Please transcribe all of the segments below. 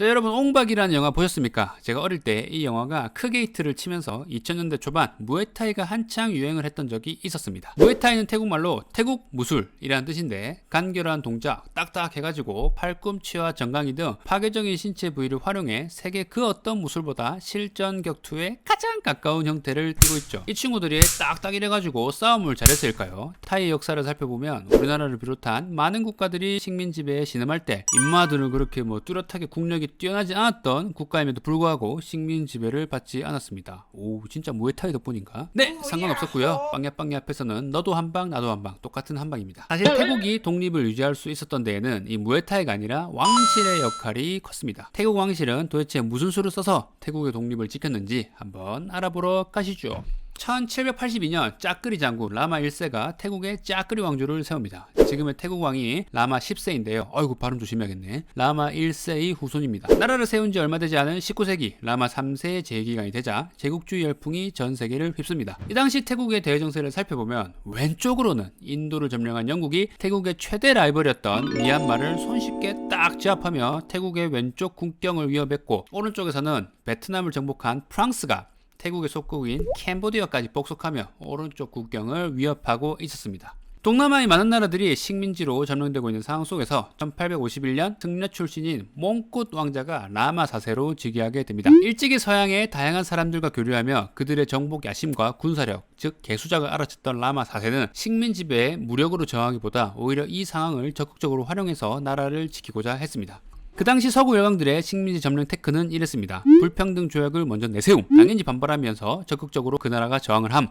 자, 여러분 옹박이라는 영화 보셨습니까? 제가 어릴 때 이 영화가 크게 히트를 치면서 2000년대 초반 무에타이가 한창 유행을 했던 적이 있었습니다. 무에타이는 태국말로 태국 무술이라는 뜻인데 간결한 동작, 딱딱 해가지고 팔꿈치와 정강이 등 파괴적인 신체 부위를 활용해 세계 그 어떤 무술보다 실전 격투에 가장 가까운 형태를 띠고 있죠. 이 친구들이 딱딱 이래가지고 싸움을 잘했을까요? 타이 역사를 살펴보면 우리나라를 비롯한 많은 국가들이 식민 지배에 신음할 때 인마들은 그렇게 뚜렷하게 국력이 뛰어나지 않았던 국가임에도 불구하고 식민 지배를 받지 않았습니다. 오, 진짜 무에타이 덕분인가? 네, 상관없었고요. 빵야빵야 앞에서는 너도 한 방 나도 한 방 똑같은 한 방입니다. 사실 태국이 독립을 유지할 수 있었던 데에는 이 무에타이가 아니라 왕실의 역할이 컸습니다. 태국 왕실은 도대체 무슨 수를 써서 태국의 독립을 지켰는지 한번 알아보러 가시죠. 1782년 짜끄리 장군 라마 1세가 태국의 짜끄리 왕조를 세웁니다. 지금의 태국 왕이 라마 10세인데요. 어이구 발음 조심해야겠네. 라마 1세의 후손입니다. 나라를 세운 지 얼마 되지 않은 19세기 라마 3세의 재기간이 되자 제국주의 열풍이 전 세계를 휩습니다. 이 당시 태국의 대외 정세를 살펴보면 왼쪽으로는 인도를 점령한 영국이 태국의 최대 라이벌이었던 미얀마를 손쉽게 딱 제압하며 태국의 왼쪽 국경을 위협했고, 오른쪽에서는 베트남을 정복한 프랑스가 태국의 속국인 캄보디아까지 복속하며 오른쪽 국경을 위협하고 있었습니다. 동남아의 많은 나라들이 식민지로 점령되고 있는 상황 속에서 1851년 승려 출신인 몽굿 왕자가 라마 4세로 즉위하게 됩니다. 일찍이 서양의 다양한 사람들과 교류하며 그들의 정복 야심과 군사력, 즉 개수작을 알아챘던 라마 4세는 식민 지배에 무력으로 저항하기보다 오히려 이 상황을 적극적으로 활용해서 나라를 지키고자 했습니다. 그 당시 서구 열강들의 식민지 점령 테크는 이랬습니다. 불평등 조약을 먼저 내세움, 당연히 반발하면서 적극적으로 그 나라가 저항을 함,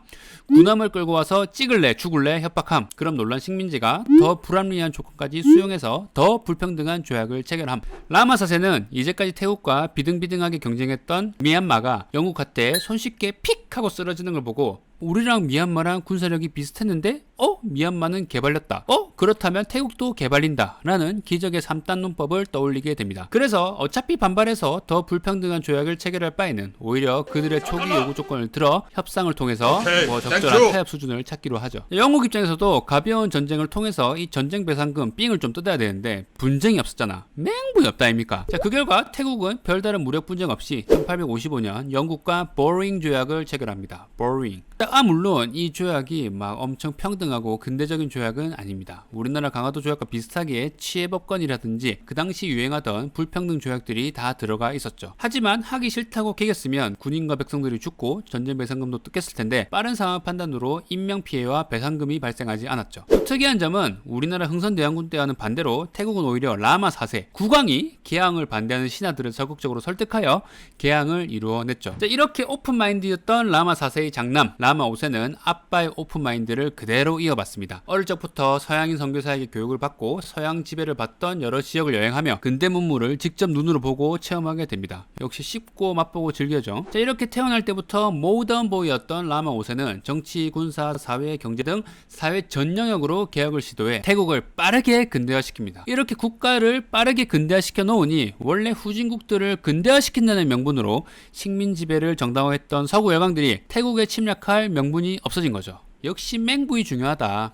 군함을 끌고 와서 찍을래 죽을래 협박함, 그럼 놀란 식민지가 더 불합리한 조건까지 수용해서 더 불평등한 조약을 체결함. 라마 4세는 이제까지 태국과 비등비등하게 경쟁했던 미얀마가 영국한테 손쉽게 픽 하고 쓰러지는 걸 보고 우리랑 미얀마랑 군사력이 비슷했는데 미얀마는 개발렸다. 그렇다면 태국도 개발린다 라는 기적의 3단 논법을 떠올리게 됩니다. 그래서 어차피 반발해서 더 불평등한 조약을 체결할 바에는 오히려 그들의 초기 요구 조건을 들어 협상을 통해서 적절한 타협 수준을 찾기로 하죠. 영국 입장에서도 가벼운 전쟁을 통해서 이 전쟁 배상금 삥을 좀 뜯어야 되는데 분쟁이 없었잖아. 맹분이 없다 아닙니까? 자, 그 결과 태국은 별다른 무력 분쟁 없이 1855년 영국과 보링 조약을 체결합니다. 보링. 물론 이 조약이 막 엄청 평등하고 근대적인 조약은 아닙니다. 우리나라 강화도 조약과 비슷하게 치해법권이라든지 그 당시 유행하던 불평등 조약들이 다 들어가 있었죠. 하지만 하기 싫다고 개겼으면 군인과 백성들이 죽고 전쟁 배상금도 뜯겼을 텐데 빠른 상황 판단으로 인명피해와 배상금이 발생하지 않았죠. 또 특이한 점은 우리나라 흥선대원군 때와는 반대로 태국은 오히려 라마 4세 국왕이 개항을 반대하는 신하들을 적극적으로 설득하여 개항을 이루어냈죠. 자, 이렇게 오픈마인드였던 라마 4세의 장남 라마 5세는 아빠의 오픈마인드를 그대로 이어받습니다. 어릴 적부터 서양인 선교사에게 교육을 받고 서양 지배를 받던 여러 지역을 여행하며 근대 문물을 직접 눈으로 보고 체험하게 됩니다. 역시 씹고 맛보고 즐겨죠. 자, 이렇게 태어날 때부터 모던 보이였던 라마 5세는 정치, 군사, 사회, 경제 등 사회 전 영역으로 개혁을 시도해 태국을 빠르게 근대화시킵니다. 이렇게 국가를 빠르게 근대화시켜 놓으니 원래 후진국들을 근대화시킨다는 명분으로 식민 지배를 정당화했던 서구 열강들이 태국에 침략할 명분이 없어진 거죠. 역시 맹부이 중요하다.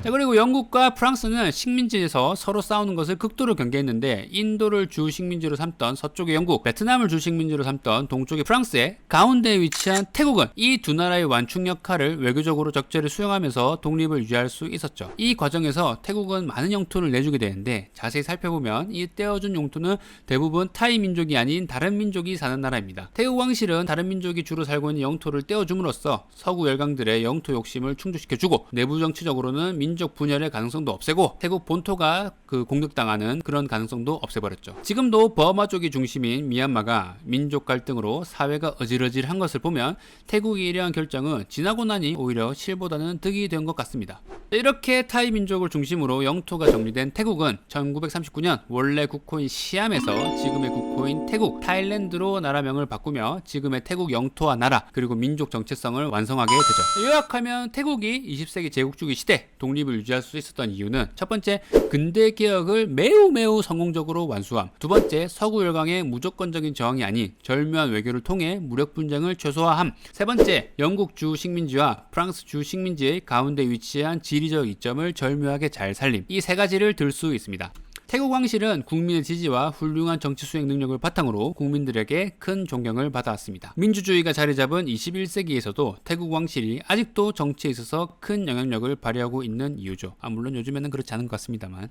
자, 그리고 영국과 프랑스는 식민지에서 서로 싸우는 것을 극도로 경계했는데 인도를 주 식민지로 삼던 서쪽의 영국, 베트남을 주 식민지로 삼던 동쪽의 프랑스의 가운데에 위치한 태국은 이 두 나라의 완충 역할을 외교적으로 적절히 수용하면서 독립을 유지할 수 있었죠. 이 과정에서 태국은 많은 영토를 내주게 되는데 자세히 살펴보면 이 떼어준 영토는 대부분 타이 민족이 아닌 다른 민족이 사는 나라입니다. 태국 왕실은 다른 민족이 주로 살고 있는 영토를 떼어줌으로써 서구 열강들의 영토 욕심을 충족시켜주고 내부 정치적으로는 민족 분열의 가능성도 없애고 태국 본토가 공격당하는 그런 가능성도 없애버렸죠. 지금도 버마족이 중심인 미얀마가 민족 갈등으로 사회가 어질어질한 것을 보면 태국이 이러한 결정은 지나고 나니 오히려 실보다는 득이 된 것 같습니다. 이렇게 타이 민족을 중심으로 영토가 정리된 태국은 1939년 원래 국호인 시암에서 지금의 국호인 태국, 타일랜드로 나라명을 바꾸며 지금의 태국 영토와 나라 그리고 민족 정체성을 완성하게 되죠. 요약하면 태국이 20세기 제국주의 시대 독립을 유지할 수 있었던 이유는 첫 번째, 근대 개혁을 매우 성공적으로 완수함. 두 번째, 서구 열강의 무조건적인 저항이 아닌 절묘한 외교를 통해 무력 분쟁을 최소화함. 세 번째, 영국 주 식민지와 프랑스 주 식민지의 가운데 위치한 지리적 이점을 절묘하게 잘 살림. 이 세 가지를 들 수 있습니다. 태국 왕실은 국민의 지지와 훌륭한 정치 수행 능력을 바탕으로 국민들에게 큰 존경을 받아왔습니다. 민주주의가 자리 잡은 21세기에서도 태국 왕실이 아직도 정치에 있어서 큰 영향력을 발휘하고 있는 이유죠. 물론 요즘에는 그렇지 않은 것 같습니다만.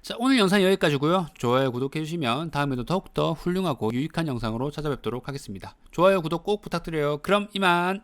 자, 오늘 영상 여기까지고요. 좋아요, 구독해주시면 다음에도 더욱더 훌륭하고 유익한 영상으로 찾아뵙도록 하겠습니다. 좋아요, 구독 꼭 부탁드려요. 그럼 이만!